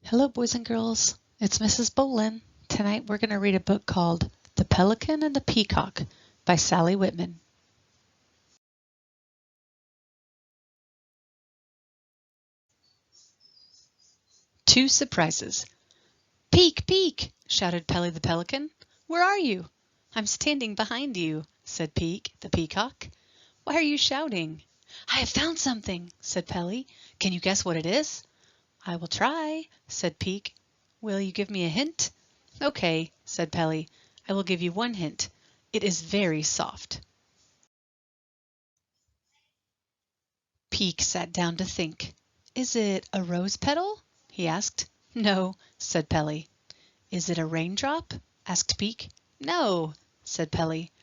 Hello, boys and girls. It's Mrs. Bolin. Tonight we're going to read a book called The Pelican and the Peacock by Sally Whitman. Two surprises. "Peek, peek!" shouted Pelly the Pelican. "Where are you?" "I'm standing behind you," said Peek the Peacock. "Why are you shouting?" "I have found something," said Pelly. "Can you guess what it is?" "I will try," said Peek. "Will you give me a hint?" "Okay," said Pelly. "I will give you one hint. It is very soft." Peek sat down to think. "Is it a rose petal?" he asked. "No," said Pelly. "Is it a raindrop?" asked Peek. "No," said Pelly.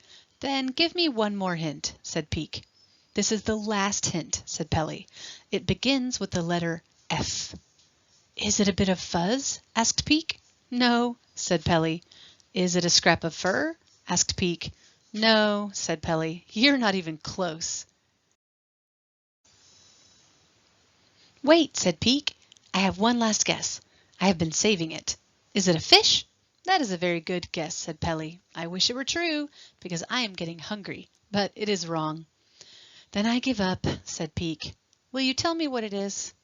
"Then give me one more hint," said Peek. "This is the last hint," said Pelly. "It begins with the letter F." "Is it a bit of fuzz?" asked Peek. "No," said Pelly. "Is it a scrap of fur?" asked Peek. "No," said Pelly. "You're not even close." "Wait," said Peek. "I have one last guess. I have been saving it. Is it a fish?" "That is a very good guess," said Pelly. "I wish it were true, because I am getting hungry, but it is wrong." "Then I give up," said Peek. "Will you tell me what it is?"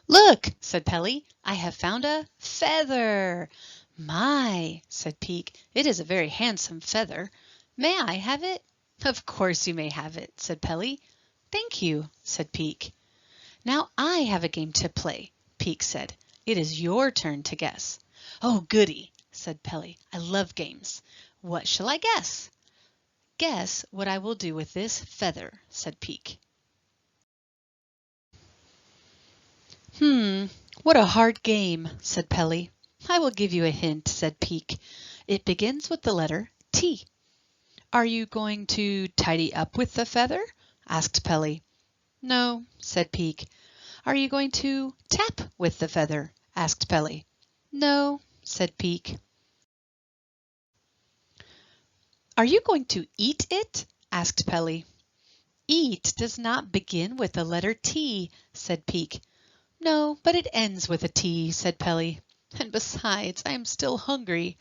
"Look," said Pelly, "I have found a feather." "My!" said Peek. "It is a very handsome feather. May I have it?" "Of course you may have it," said Pelly. "Thank you," said Peek. "Now I have a game to play," Peek said. "It is your turn to guess." "Oh, goody," said Pelly. "I love games. What shall I guess?" "Guess what I will do with this feather," said Peek. What a hard game," said Pelly. "I will give you a hint," said Peek. "It begins with the letter T." "Are you going to tidy up with the feather?" asked Pelly. "No," said Peek. "Are you going to tap with the feather?" asked Pelly. "No," said Peek. "Are you going to eat it?" asked Pelly. "Eat does not begin with the letter T," said Peek. "No, but it ends with a T," said Pelly. "And besides, I am still hungry."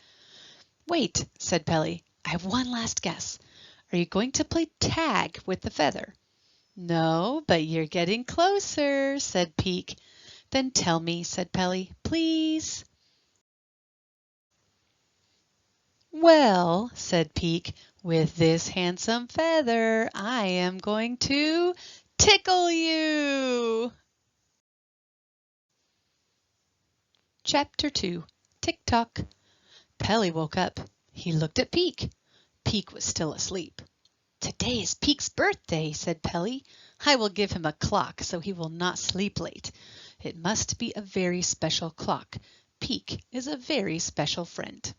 "Wait," said Pelly. "I have one last guess. Are you going to play tag with the feather?" "No, but you're getting closer," said Peek. "Then tell me," said Pelly, "please." "Well," said Peek, "with this handsome feather I am going to tickle you." Chapter 2. Tick-Tock. Pelly woke up. He looked at Peek. Peek was still asleep. "Today is Peek's birthday," said Pelly. "I will give him a clock so he will not sleep late. It must be a very special clock. Peek is a very special friend."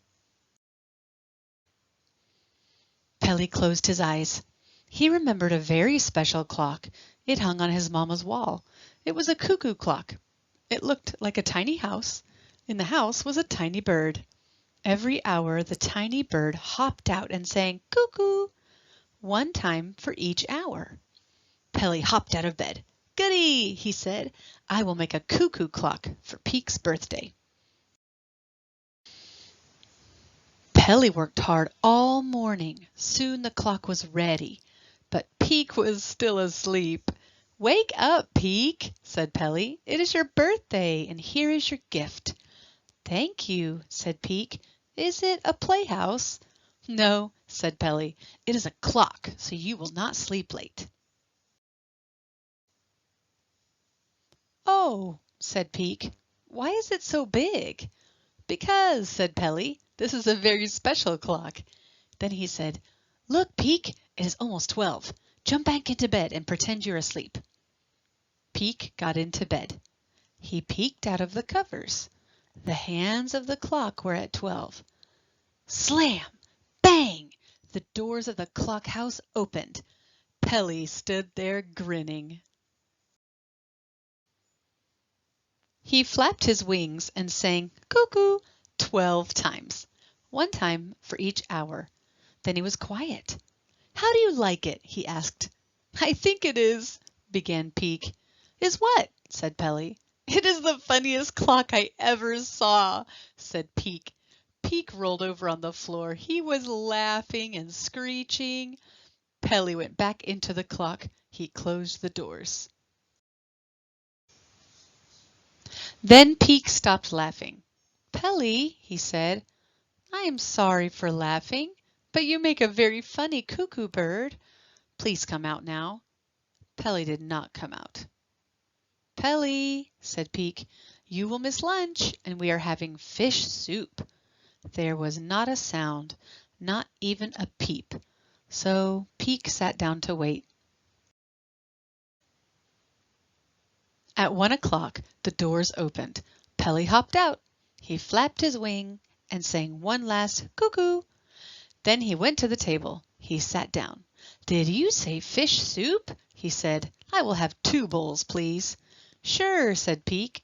Pelly closed his eyes. He remembered a very special clock. It hung on his mamma's wall. It was a cuckoo clock. It looked like a tiny house. In the house was a tiny bird. Every hour the tiny bird hopped out and sang cuckoo, one time for each hour. Pelly hopped out of bed. "Goody!" he said. "I will make a cuckoo clock for Peek's birthday." Pelly worked hard all morning. Soon the clock was ready, but Peek was still asleep. "Wake up, Peek," said Pelly. "It is your birthday, and here is your gift." "Thank you," said Peek. "Is it a playhouse?" "No," said Pelly. "It is a clock, so you will not sleep late." "Oh," said Peek. "Why is it so big?" "Because," said Pelly, "this is a very special clock." Then he said, "Look, Peek, it is almost 12. Jump back into bed and pretend you're asleep." Peek got into bed. He peeked out of the covers. The hands of the clock were at 12. Slam! Bang! The doors of the clock house opened. Pelly stood there grinning. He flapped his wings and sang cuckoo 12 times, one time for each hour. Then he was quiet. "How do you like it?" he asked. "I think it is," began Peek. "Is what?" said Pelly. It is the funniest clock I ever saw, said Peek. Peek rolled over on the floor. He was laughing and screeching. Pelly went back into the clock. He closed the doors. Then Peek stopped laughing. Pelly, he said, I am sorry for laughing, but you make a very funny cuckoo bird. Please come out now. Pelly did not come out. Pelly, said Peek, you will miss lunch, and we are having fish soup. There was not a sound, not even a peep, so Peek sat down to wait. At 1 o'clock, the doors opened. Pelly hopped out. He flapped his wing and sang one last cuckoo. Then he went to the table. He sat down. Did you say fish soup? He said. I will have 2 bowls, please. Sure, said Peek.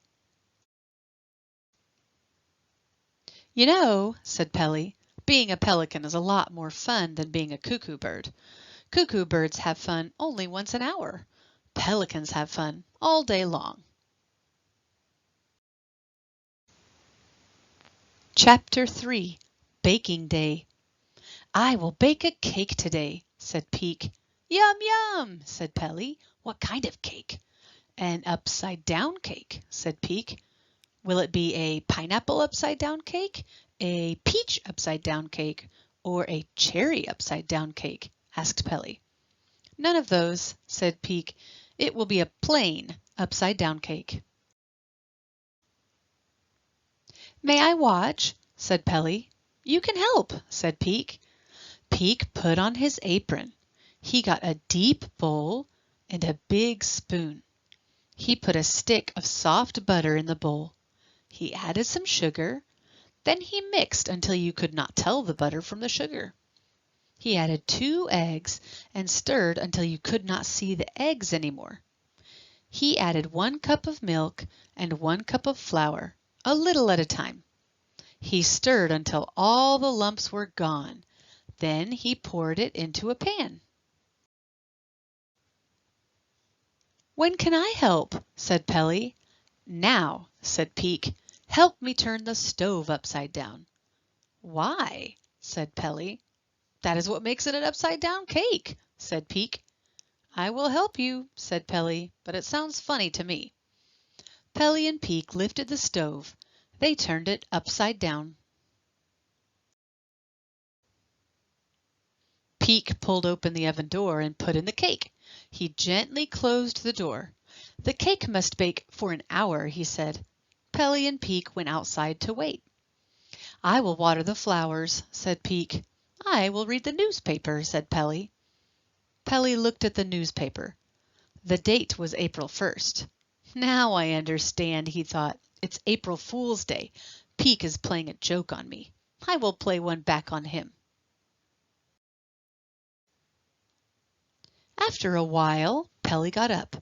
You know, said Pelly, being a pelican is a lot more fun than being a cuckoo bird. Cuckoo birds have fun only once an hour. Pelicans have fun all day long. Chapter 3, Baking Day. I will bake a cake today, said Peek. Yum, yum, said Pelly. What kind of cake? An upside-down cake, said Peek. Will it be a pineapple upside-down cake, a peach upside-down cake, or a cherry upside-down cake? Asked Pelly. None of those, said Peek. It will be a plain upside-down cake. May I watch? Said Pelly. You can help, said Peek. Peek put on his apron. He got a deep bowl and a big spoon. He put a stick of soft butter in the bowl. He added some sugar. Then he mixed until you could not tell the butter from the sugar. He added 2 eggs and stirred until you could not see the eggs anymore. He added 1 cup of milk and 1 cup of flour, a little at a time. He stirred until all the lumps were gone. Then he poured it into a pan. When can I help? Said Pelly. Now, said Peek, help me turn the stove upside down. Why? Said Pelly. That is what makes it an upside-down cake, said Peek. I will help you, said Pelly, but it sounds funny to me. Pelly and Peek lifted the stove. They turned it upside down. Peek pulled open the oven door and put in the cake. He gently closed the door. The cake must bake for an hour, he said. Pelly and Peek went outside to wait. I will water the flowers, said Peek. I will read the newspaper, said Pelly. Pelly looked at the newspaper. The date was April 1st. Now I understand, he thought. It's April Fool's Day. Peek is playing a joke on me. I will play one back on him. After a while, Pelly got up.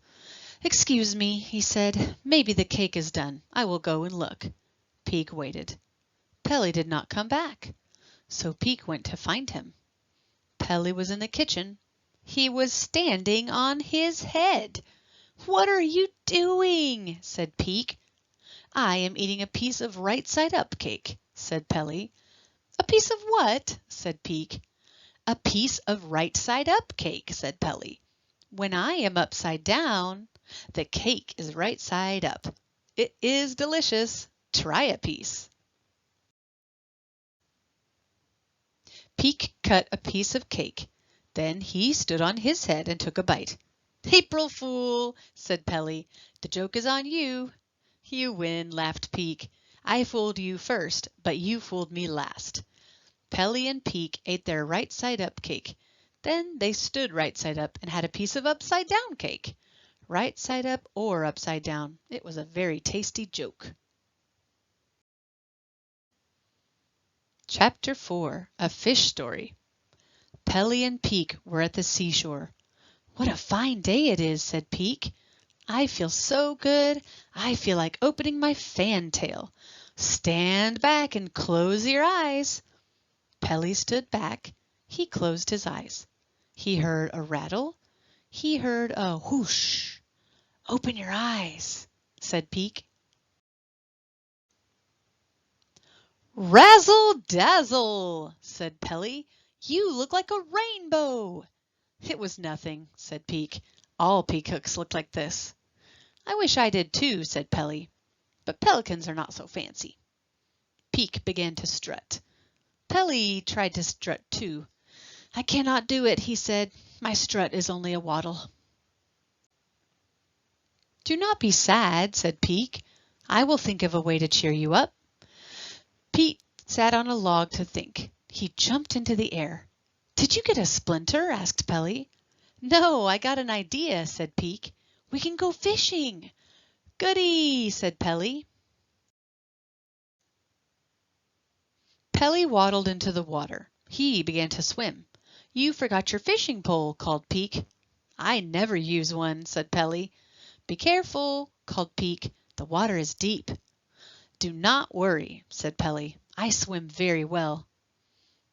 Excuse me, he said. Maybe the cake is done. I will go and look. Peek waited. Pelly did not come back, so Peek went to find him. Pelly was in the kitchen. He was standing on his head. What are you doing? Said Peek. I am eating a piece of right-side-up cake, said Pelly. A piece of what? Said Peek. A piece of right-side-up cake, said Pelly. When I am upside down, the cake is right side up. It is delicious. Try a piece. Peek cut a piece of cake. Then he stood on his head and took a bite. April Fool, said Pelly. The joke is on you. You win, laughed Peek. I fooled you first, but you fooled me last. Pelly and Peek ate their right-side-up cake. Then they stood right side up and had a piece of upside-down cake. Right side up or upside down. It was a very tasty joke. Chapter 4, A Fish Story. Pelly and Peek were at the seashore. What a fine day it is, said Peek. I feel so good. I feel like opening my fantail. Stand back and close your eyes. Pelly stood back. He closed his eyes. He heard a rattle. He heard a whoosh. Open your eyes. said Peek. "Razzle-dazzle," said Pelly. "You look like a rainbow." "It was nothing," said Peek. "All peacocks look like this." "I wish I did too," said Pelly. "But pelicans are not so fancy." Peek began to strut. Pelly tried to strut too. "I cannot do it," he said. "My strut is only a waddle." "Do not be sad," said Peek. "I will think of a way to cheer you up." Pete sat on a log to think. He jumped into the air. "Did you get a splinter?" asked Pelly. "No, I got an idea," said Peek. "We can go fishing." "Goody!" said Pelly. Pelly waddled into the water. He began to swim. "You forgot your fishing pole," called Peek. "I never use one," said Pelly. "Be careful," called Peek. "The water is deep." "Do not worry," said Pelly. "I swim very well."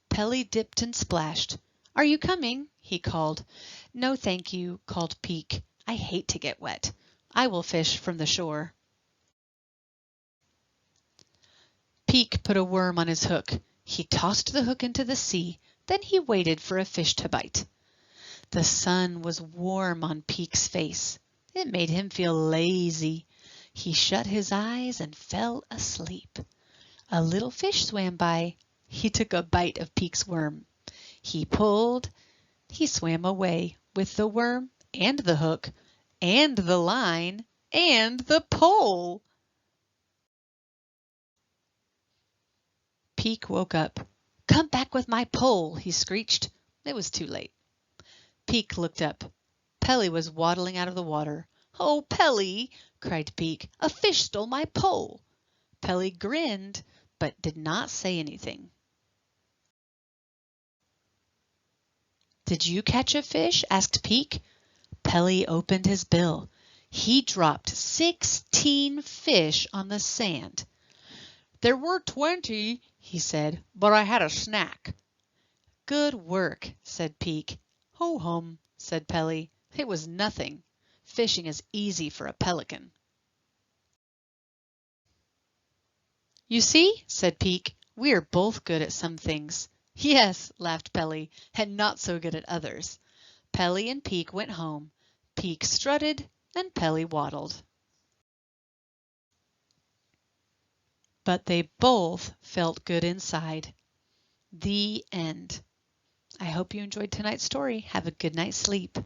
Pelly dipped and splashed. "Are you coming?" he called. "No, thank you," called Peek. "I hate to get wet. I will fish from the shore." Peek put a worm on his hook. He tossed the hook into the sea. Then he waited for a fish to bite. The sun was warm on Peek's face. It made him feel lazy. He shut his eyes and fell asleep. A little fish swam by. He took a bite of Peek's worm. He pulled. He swam away with the worm and the hook and the line and the pole. Peek woke up. "Come back with my pole," he screeched. It was too late. Peek looked up. Pelly was waddling out of the water. "Oh, Pelly!" cried Peek. "A fish stole my pole." Pelly grinned, but did not say anything. "Did you catch a fish?" asked Peek. Pelly opened his bill. He dropped 16 fish on the sand. "There were 20, he said, "but I had a snack." "Good work," said Peek. "Ho hum," said Pelly. "It was nothing. Fishing is easy for a pelican." "You see," said Peek, "we are both good at some things." "Yes," laughed Pelly, "and not so good at others." Pelly and Peek went home. Peek strutted and Pelly waddled. But they both felt good inside. The end. I hope you enjoyed tonight's story. Have a good night's sleep.